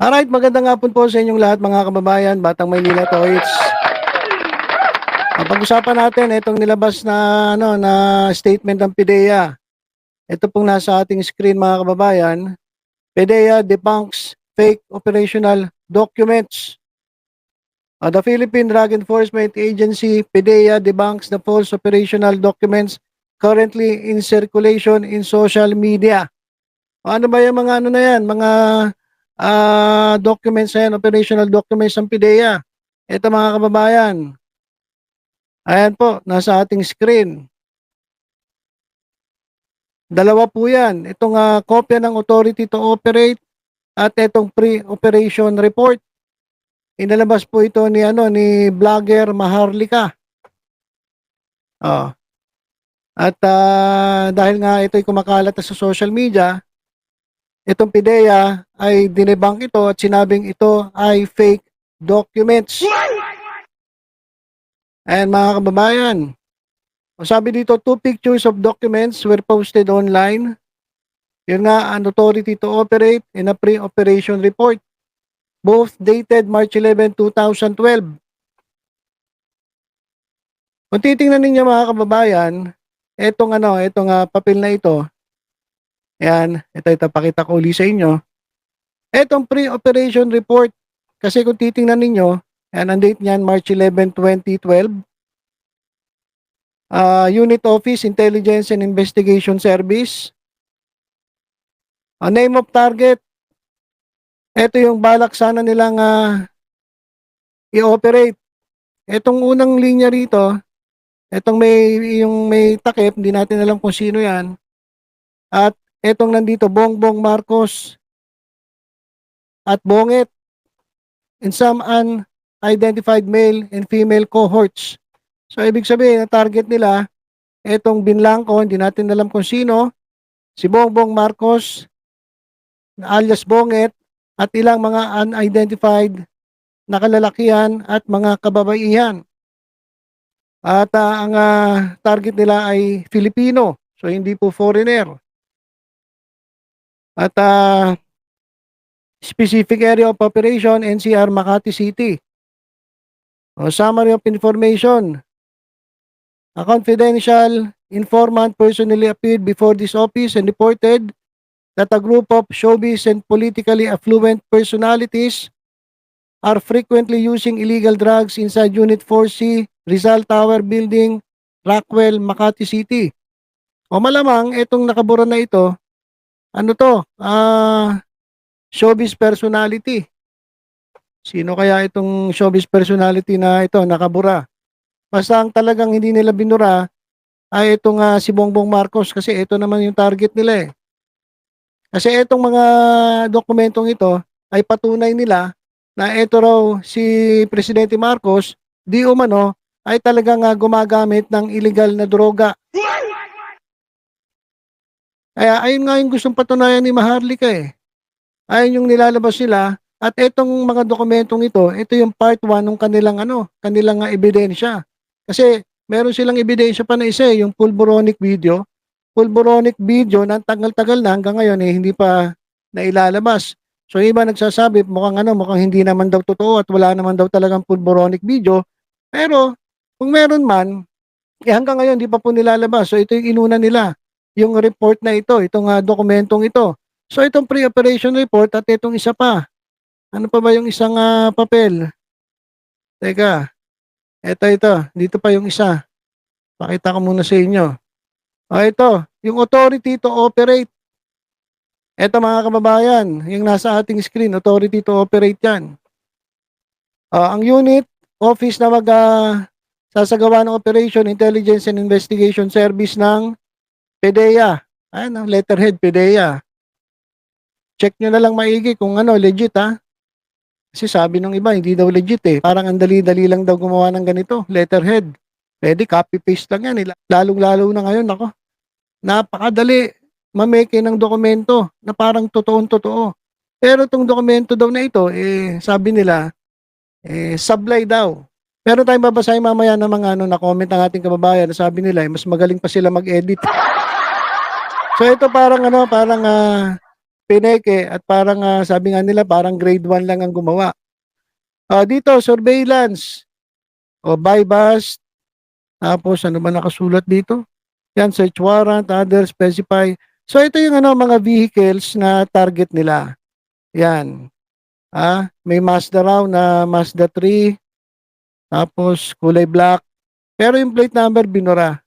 Alright, magandang hapon po sa inyong lahat mga kababayan, Batang Maynila Toits. Pag-usapan natin itong nilabas na statement ng PIDEA. Ito pong nasa ating screen mga kababayan. PIDEA debunks fake operational documents. The Philippine Drug Enforcement Agency, PIDEA, debunks the false operational documents currently in circulation in social media. Ano ba yung mga ano na yan, mga documents na yan, operational documents ng PIDEA? Ito mga kababayan, ayan po, nasa ating screen. Dalawa po yan. Itong kopya ng authority to operate at itong pre-operation report. Inalabas po ito ni vlogger Maharlika. Oh. At dahil nga ito'y kumakalat sa social media, itong PIDEA ay dinebunk ito at sinabing ito ay fake documents. Ayan mga kababayan. Sabi dito, 2 pictures of documents were posted online. Yun nga, an authority to operate in a pre-operation report. Both dated March 11, 2012. Kung titingnan ninyo mga kababayan, etong papel na ito, ayan, ito pakita ko uli sa inyo. Etong pre-operation report, kasi kung titingnan ninyo, ayan, ang date niyan, March 11, 2012. Unit Office, Intelligence and Investigation Service. Name of target, ito yung balak sana nilang i-operate. Itong unang linya rito, itong may takip, hindi natin alam kung sino yan. At itong nandito, Bongbong Marcos at Bonget in some unidentified male and female cohorts. So, ibig sabihin, ang target nila, itong binlangko, hindi natin alam kung sino, si Bongbong Marcos, alias Bonget, at ilang mga unidentified na kalalakihan at mga kababaihan. At ang target nila ay Filipino, so hindi po foreigner. At specific area of operation, NCR Makati City. Summary of information. A confidential informant personally appeared before this office and reported that a group of showbiz and politically affluent personalities are frequently using illegal drugs inside Unit 4C, Rizal Tower Building, Rockwell, Makati City. O malamang itong nakabura na ito, ano to? Showbiz personality. Sino kaya itong showbiz personality na ito nakabura? Basta ang talagang hindi nila binura ay itong si Bongbong Marcos kasi ito naman yung target nila eh. Kasi itong mga dokumentong ito ay patunay nila na ito raw si Presidente Marcos di umano ay talagang gumagamit ng illegal na droga. Kaya ayun nga yung gustong patunayan ni Maharlika eh. Ayun yung nilalabas nila at itong mga dokumentong ito yung part 1 ng kanilang ebidensya. Kasi meron silang ebidensya pa na isa yung pulboronic video. Pulboronic video na tagal-tagal na hanggang ngayon hindi pa nailalabas. So iba nagsasabi mukhang hindi naman daw totoo at wala naman daw talagang pulboronic video. Pero kung meron man, hanggang ngayon hindi pa po nilalabas. So ito yung inuna nila, yung report na ito, itong dokumentong ito. So itong pre-operation report at itong isa pa. Ano pa ba yung isang papel? Teka, ito. Dito pa yung isa. Pakita ko muna sa inyo. Ito, yung authority to operate. Ito mga kababayan, yung nasa ating screen, authority to operate yan. Ang unit, office na sasagawa ng Operation Intelligence and Investigation Service ng PIDEA. Ayan, letterhead PIDEA. Check nyo na lang maigi kung legit ha. Kasi sabi ng iba, hindi daw legit eh. Parang ang dali-dali lang daw gumawa ng ganito, letterhead. Pwede, copy-paste lang yan. Lalong-lalo na ngayon, ako. Napakadali mameke ng dokumento na parang totoong-totoo. Pero itong dokumento daw na ito, sabi nila, sablay daw. Pero tayong babasahin mamaya ng mga na comment ng ating kababayan na sabi nila, mas magaling pa sila mag-edit. So ito parang pineke at parang sabi nga nila parang grade 1 lang ang gumawa. Dito surveillance o buy bust, tapos ano ba nakasulat dito? Yan, search warrant, other specify. So ito yung mga vehicles na target nila. Yan. May Mazda raw na Mazda 3, tapos kulay black. Pero yung plate number binura.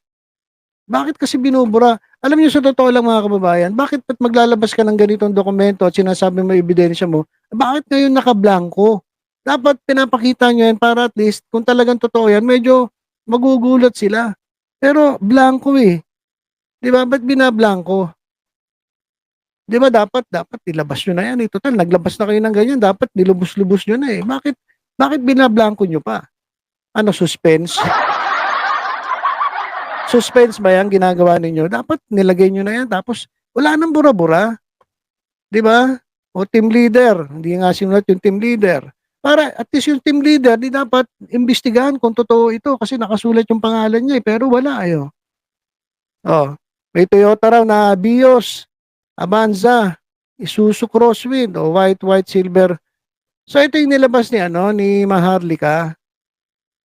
Bakit kasi binubura? Alam niyo sa totoo lang mga kababayan, bakit maglalabas ka ng ganitong dokumento at sinasabi mo ebidensya mo, bakit ngayon nakablangko? Dapat pinapakita niyo yan para at least kung talagang totoo yan, medyo magugulat sila. Pero blanco eh. 'Di ba? Ba't binablangko? 'Di ba dapat ilabas niyo na yan eh. Total naglabas na kayo ng ganyan, dapat nilubos-lubos niyo na eh. Bakit binablangko niyo pa? Ano suspense? Suspense ba 'yang ginagawa ninyo? Dapat nilagay niyo na yan tapos wala nang bura-bura, 'di ba? O team leader, hindi nga sinulat yung team leader. Para at least yung team leader, di dapat imbestigahan kung totoo ito kasi nakasulat yung pangalan niya eh, pero wala ayo. May Toyota raw na Vios, Avanza, Isuzu Crosswind o white silver. So ito yung nilabas ni Maharlika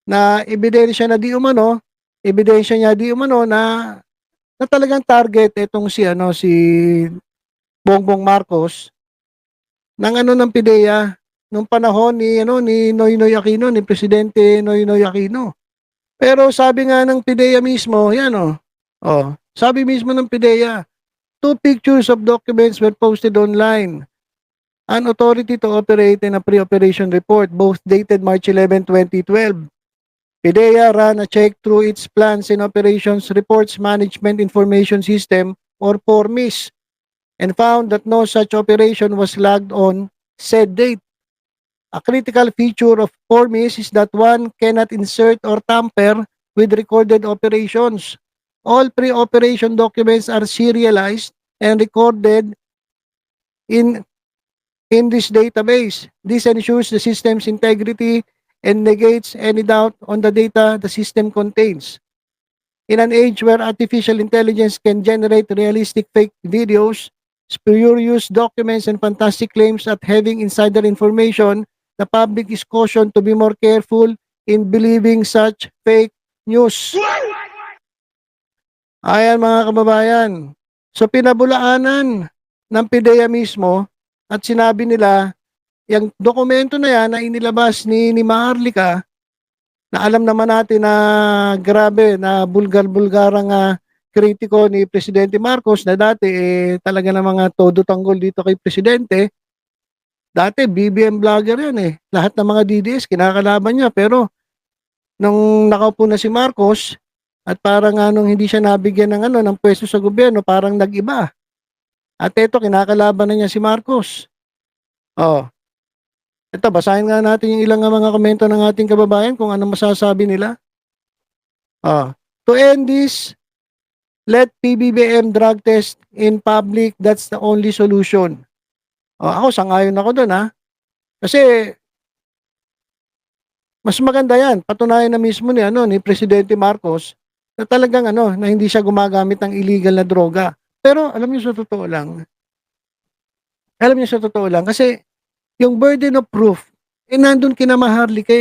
na ebidensya niya di umano na talagang target itong si Bongbong Marcos ng PIDEA nung panahon ni Noynoy Aquino, ni Presidente Noynoy Aquino. Pero sabi nga ng PIDEA mismo, yan sabi mismo ng PIDEA, 2 pictures of documents were posted online. An authority to operate in a pre-operation report, both dated March 11, 2012. PIDEA ran a check through its plans and operations reports management information system or PORMIS and found that no such operation was logged on said date. A critical feature of PORMIS is that one cannot insert or tamper with recorded operations. All pre-operation documents are serialized and recorded in this database. This ensures the system's integrity and negates any doubt on the data the system contains. In an age where artificial intelligence can generate realistic fake videos, spurious documents, and fantastic claims at having insider information, the public is cautioned to be more careful in believing such fake news. Ayan mga kababayan. So pinabulaanan ng PIDEA mismo at sinabi nila, yung dokumento na yan na inilabas ni Maharlika, na alam naman natin na grabe na bulgar-bulgarang kritiko ni Presidente Marcos na dati talaga na mga todo tanggol dito kay Presidente. Dati BBM vlogger yan eh. Lahat ng mga DDS kinakalaban niya pero nung nakaupo na si Marcos at parang nung hindi siya nabigyan ng pwesto sa gobyerno, parang nag-iba. At eto kinakalaban na niya si Marcos. Ito, basahin nga natin yung ilang mga komento ng ating kababayan kung ano masasabi nila. To end this, let PBBM drug test in public. That's the only solution. Ako, sangayon ako doon Kasi, mas maganda yan. Patunayan na mismo ni Presidente Marcos na talagang na hindi siya gumagamit ng illegal na droga. Pero, alam niyo sa totoo lang, kasi, yung burden of proof, nandun kina Maharlika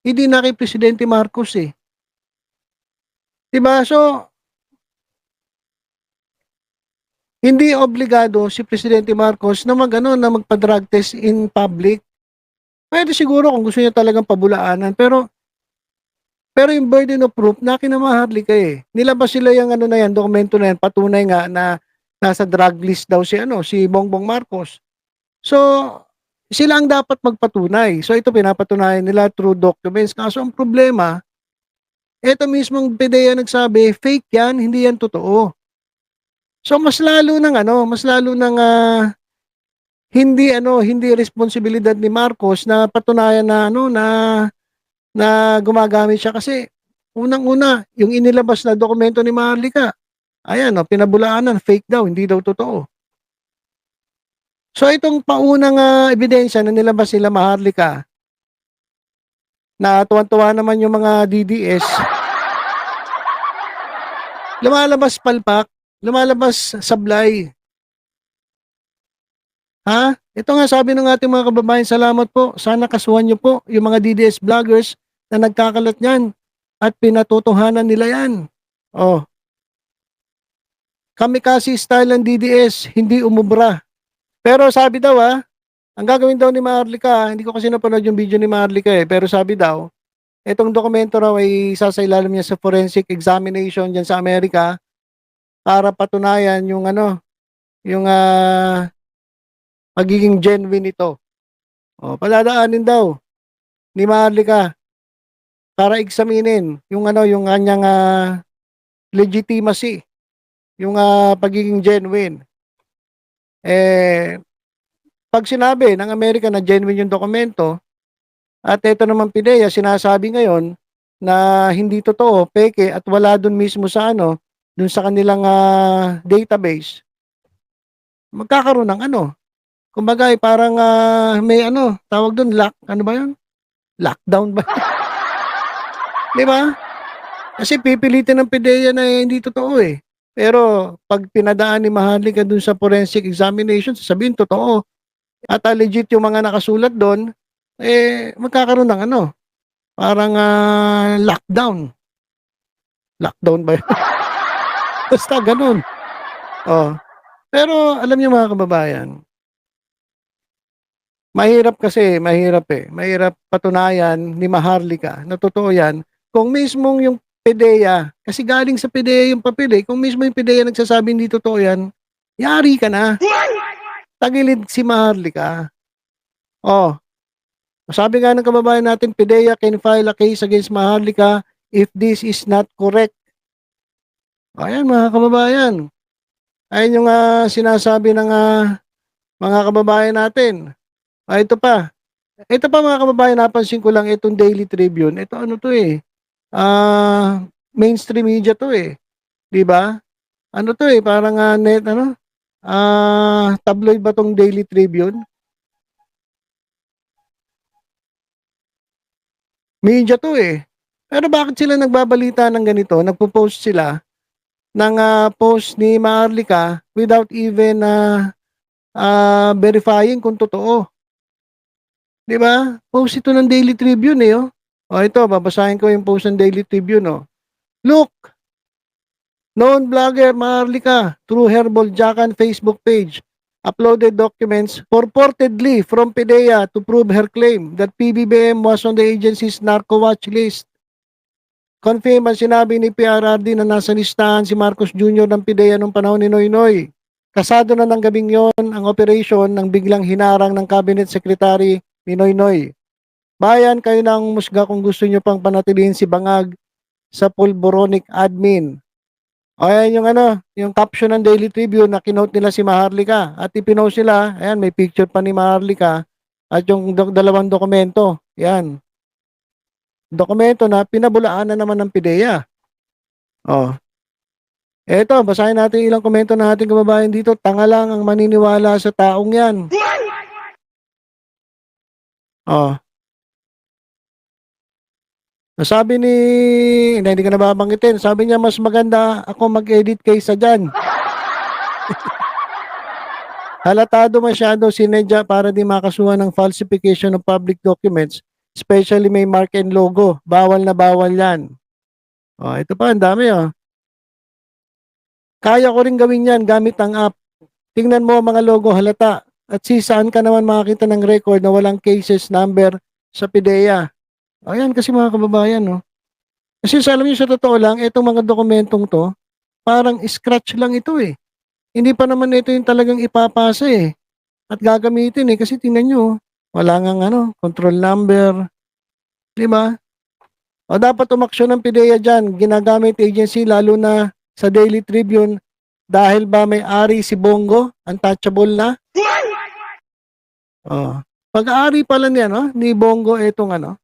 hindi na kay Presidente Marcos Diba? So, hindi obligado si Presidente Marcos na na magpa-drug test in public. Pwede siguro kung gusto niya talagang pabulaanan, pero yung burden of proof na kina Maharlika Nilabas sila yung na yan, dokumento na yan, patunay nga na nasa drug list daw si Bongbong Marcos. So, sila ang dapat magpatunay. So ito pinapatunayan nila through documents. Kaso ang problema, ito mismong PIDEA nagsabi, fake yan, hindi yan totoo. So mas lalo ng hindi responsibilidad ni Marcos na patunayan na gumagamit siya kasi unang-una, yung inilabas na dokumento ni Maharlika, ayan pinabulaanan, fake daw, hindi daw totoo. So itong paunang ebidensya na nilabas sila Maharlika, na tuwan-tuwa naman yung mga DDS, lumalabas palpak, lumalabas sablay. Ha? Ito nga sabi ng ating mga kababayan, salamat po. Sana kasuhan niyo po yung mga DDS vloggers na nagkakalat niyan at pinatotohanan nila yan. Oh, kamikasi style ng DDS, hindi umubra. Pero sabi daw ang gagawin daw ni Maharlika, hindi ko kasi napanood yung video ni Maharlika pero sabi daw, itong dokumento raw ay isasailalim niya sa forensic examination diyan sa Amerika para patunayan yung yung pagiging genuine nito. O, paladaanin daw ni Maharlika para examinin yung yung kanyang legitimacy, yung pagiging genuine. Eh, pag sinabi ng Amerika na genuine yung dokumento, at ito naman PIDEA sinasabi ngayon na hindi totoo, peke at wala dun mismo sa dun sa kanilang database, magkakaroon ng kumbaga parang may tawag dun, ano ba yun? Lockdown ba? Di ba? Kasi pipilitin ng PIDEA na hindi totoo Pero pag pinadaan ni Maharlika dun sa forensic examination, sasabihin totoo. At legit yung mga nakasulat doon, magkakaroon ng parang lockdown. Lockdown ba yun? Basta ganun. Oh. Pero alam niyo mga kababayan, mahirap kasi, mahirap Mahirap patunayan ni Maharlika na totoo yan kung mismong yung PIDEA, kasi galing sa PIDEA yung papel kung mismo yung PIDEA nagsasabing hindi totoo yan, yari ka na. Tagilid si Maharlika. Oh, sabi nga ng kababayan natin, PIDEA can file a case against Maharlika if this is not correct. Ayan mga kababayan. Ayan yung sinasabi ng mga kababayan natin. Ito pa. Ito pa mga kababayan, napansin ko lang itong Daily Tribune. Ito ano to mainstream media to 'Di ba? Ano to parang net tabloid ba tong Daily Tribune? Media to Pero bakit sila nagbabalita ng ganito? Nagpo-post sila ng post ni Maharlika without even verifying kung totoo. 'Di ba? Post ito ng Daily Tribune oh. Ito, babasahin ko yung post ng Daily Tribune Look, known blogger Maharlika through Herbal Jacan Facebook page uploaded documents purportedly from PIDEA to prove her claim that PBBM was on the agency's narco watch list. Confirm ang sinabi ni PRRD na nasa listahan si Marcos Jr. ng PIDEA noong panahon ni Noynoy. Kasado na ng gabing yon ang operasyon ng biglang hinarang ng Cabinet Secretary ni Noynoy. Bayan, kayo na ang musga kung gusto nyo pang panatilihin si Bangag sa pulboronic admin. Ayan yung yung caption ng Daily Tribune na kinote nila si Maharlika. At ipinost nila, ayan may picture pa ni Maharlika at yung dalawang dokumento. Yan. Dokumento na pinabulaan na naman ng PIDEA. Eto, basahin natin ilang komento ng ating kababayan dito. Tanga lang ang maniniwala sa taong yan. Sabi ni, hindi ko na babanggitin, sabi niya mas maganda ako mag-edit kaysa dyan. Halatado masyado sinedya para di makasuhan ng falsification of public documents, especially may mark and logo. Bawal na bawal yan. Ito pa, ang dami Kaya ko rin gawin yan gamit ang app. Tingnan mo mga logo halata. At saan ka naman makakita ng record na walang cases number sa PIDEA. Ayan kasi mga kababayan Kasi alam niyo sa totoo lang, itong mga dokumentong to, parang scratch lang ito Hindi pa naman ito yung talagang ipapasa At gagamitin kasi tingnan nyo, wala ngang control number. Di ba? O dapat umaksyon ng PIDEA dyan, ginagamit agency lalo na sa Daily Tribune dahil ba may ari si Bongo, untouchable na? Pag-aari pala niya ni Bongo itong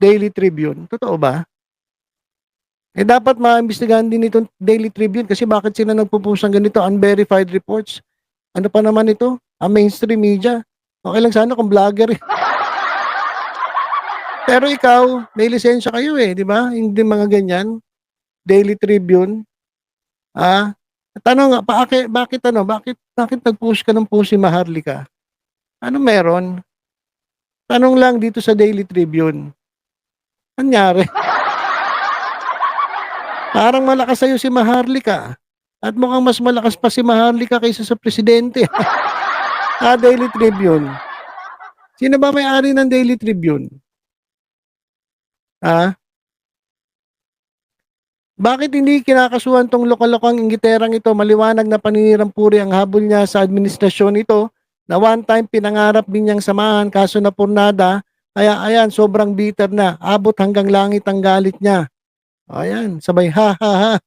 Daily Tribune. Totoo ba? Dapat maimbestigahan din itong Daily Tribune kasi bakit sila nagpo-post ng ganito, unverified reports. Ano pa naman ito? Ang mainstream media. Okay lang sana kung vlogger Pero ikaw, may lisensya kayo di ba? Hindi mga ganyan. Daily Tribune. Tanong nga, bakit nag-post ka ng post si Maharlika? Ano meron? Tanong lang dito sa Daily Tribune. Anyari? Parang malakas sa'yo si Maharlika. At mukhang mas malakas pa si Maharlika kaysa sa presidente. Daily Tribune. Sino ba may-ari ng Daily Tribune? Ah, bakit hindi kinakasuhan tong lokal-lokang inggiterang ito? Maliwanag na paninirampuri ang habol niya sa administrasyon ito na one time pinangarap din niyang samahan kaso na purnada. Kaya ayan, sobrang bitter na. Abot hanggang langit ang galit niya. Ayan, sabay ha ha ha.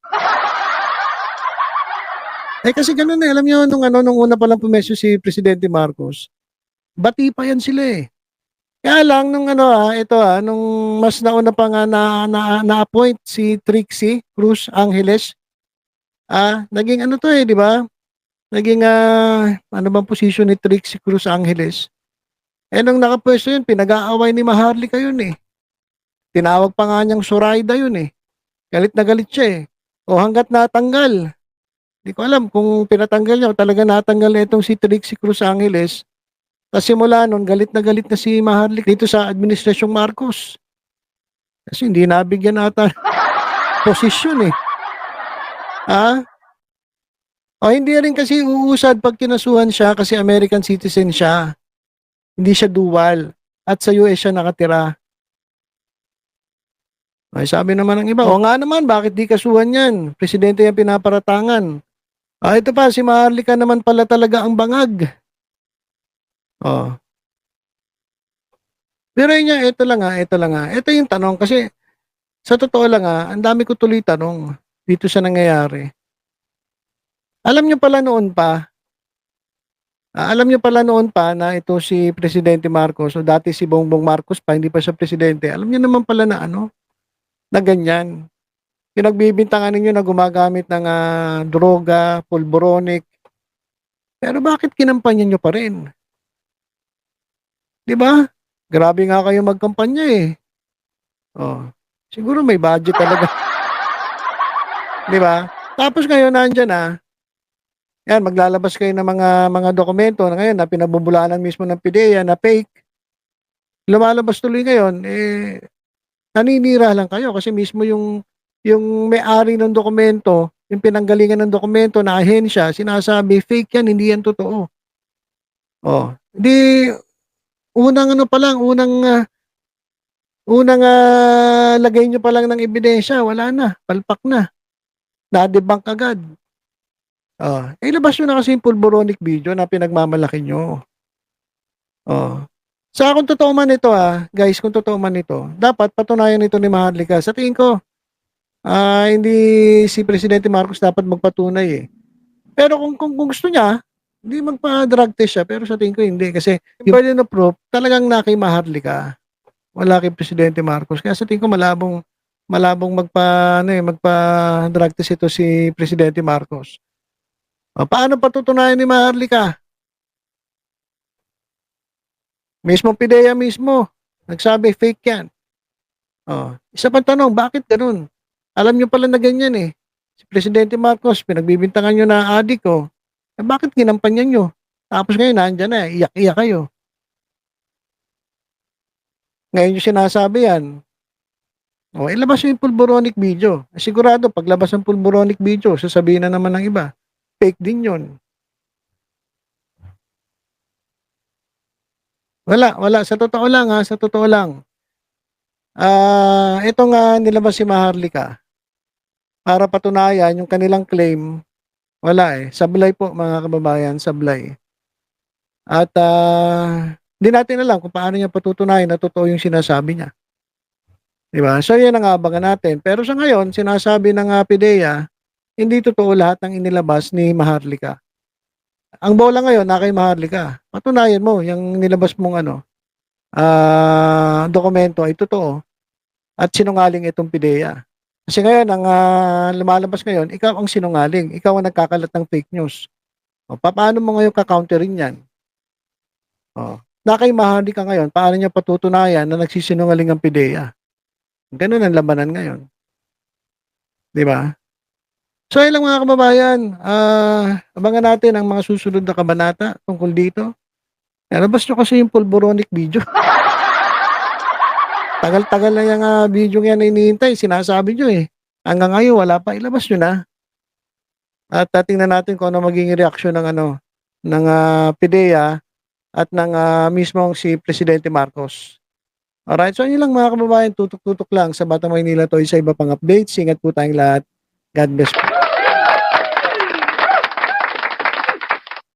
Kasi ganun eh, alam niyo nung una pa lang pumesyo si Presidente Marcos, bati pa yan sila eh. Kaya lang nung ito nung mas nauna pa nga na-appoint si Trixie Cruz Angeles, naging ano to eh, di ba? Naging ano bang posisyon ni Trixie Cruz Angeles? Nung nakapwesto yun, pinag-aaway ni Maharlika yun eh. Tinawag pa nga niyang Zoraida yun eh. Galit na galit siya eh. O hanggat natanggal. Di ko alam kung pinatanggal niya o talaga natanggal na itong si Trixie Cruz Angeles. Tapos simula nun, galit na si Maharlika dito sa Administrasyong Marcos. Kasi hindi nabigyan ata posisyon eh. O hindi rin kasi uusad pag kinasuhan siya kasi American citizen siya. Hindi siya dual. At sa US siya nakatira. Ay, sabi naman ng iba, o nga naman, bakit di kasuhan yan? Presidente yung pinaparatangan. Ito pa, si Maharlika naman pala talaga ang bangag. Oh. Pero yun ito lang ito lang Ito yung tanong kasi sa totoo lang ang dami ko tuloy tanong dito sa nangyayari. Alam niyo pala noon pa, na ito si Presidente Marcos o dati si Bongbong Marcos pa, hindi pa siya presidente. Alam niyo naman pala na na ganyan. Pinagbibintangan ninyo na gumagamit ng droga, pulboronic. Pero bakit kinampanya nyo pa rin? 'Di ba? Grabe nga kayo magkampanya eh. Oh. Siguro may budget talaga. 'Di ba? Tapos ngayon nandiyan yan maglalabas kayo ng mga dokumento na ngayon na pinabubulaanan mismo ng PIDEA na fake. Lumalabas tuloy ngayon naninira lang kayo kasi mismo yung may-ari ng dokumento, yung pinanggalingan ng dokumento na ahensya, sinasabi fake yan, hindi yan totoo. Oh, di unang pa lang, lagay nyo pa lang ng ebidensya, wala na, palpak na. Na-debunk agad. Ilabas nyo na kasi yung pulboronic video na pinagmamalaki nyo. Kung totoo man ito guys, kung totoo man ito, dapat patunayan nito ni Maharlika. Sa tingin ko, hindi si Presidente Marcos dapat magpatunay eh. Pero kung gusto niya, hindi magpa-drug test siya. Pero sa tingin ko hindi. Kasi yung burden of proof, talagang na kay Maharlika. Wala kay Presidente Marcos. Kaya sa tingin ko malabong magpa-drug test ito si Presidente Marcos. Paano patutunayan ni Maharlika? Mismo PIDEA mismo. Nagsabi fake yan. Isa pang tanong, bakit ganun? Alam nyo pala na ganyan eh. Si Presidente Marcos, pinagbibintangan nyo na adik ko. Bakit ginampanyan nyo? Tapos ngayon, nandyan na, iyak-iyak kayo. Ngayon yung sinasabi yan. Ilabas yung pulboronic video. Sigurado, paglabas ng pulboronic video, sasabihin na naman ng iba. Fake din yun. Wala. Sa totoo lang. Ito nga nilabas si Maharlika. Para patunayan yung kanilang claim, wala eh. Sablay po mga kababayan, sablay. At hindi natin alam kung paano niya patutunayan na totoo yung sinasabi niya. Diba? So yan ang abangan natin. Pero sa ngayon, sinasabi ng PIDEA, hindi totoo lahat ng inilabas ni Maharlika. Ang bola ngayon na kay Maharlika. Patunayan mo yung nilabas mong dokumento ay totoo at sinungaling itong PIDEA. Kasi ngayon, ang lumalabas ngayon, ikaw ang sinungaling. Ikaw ang nagkakalat ng fake news. Paano mo ngayon ka-counterin yan? Na kay Maharlika ngayon, paano niya patutunayan na nagsisinungaling ang PIDEA? Ganun ang labanan ngayon. Di ba? So, ilang mga kababayan, abangan natin ang mga susunod na kabanata tungkol dito. Ilabas niyo kasi yung pulboronic video. Tagal-tagal na yang, bidyong yan na hinihintay, sinasabi niyo, eh. Hanggang ngayon wala pa, ilabas niyo na at, tingnan natin kung ano magiging reaksyon ng ano, ng, PIDEA at ng, mismong si Presidente Marcos. Alright, so yun lang mga kababayan, tutok-tutok lang sa Batang Maynila 'to sa iba pang updates. Ingat po tayong lahat. God bless po.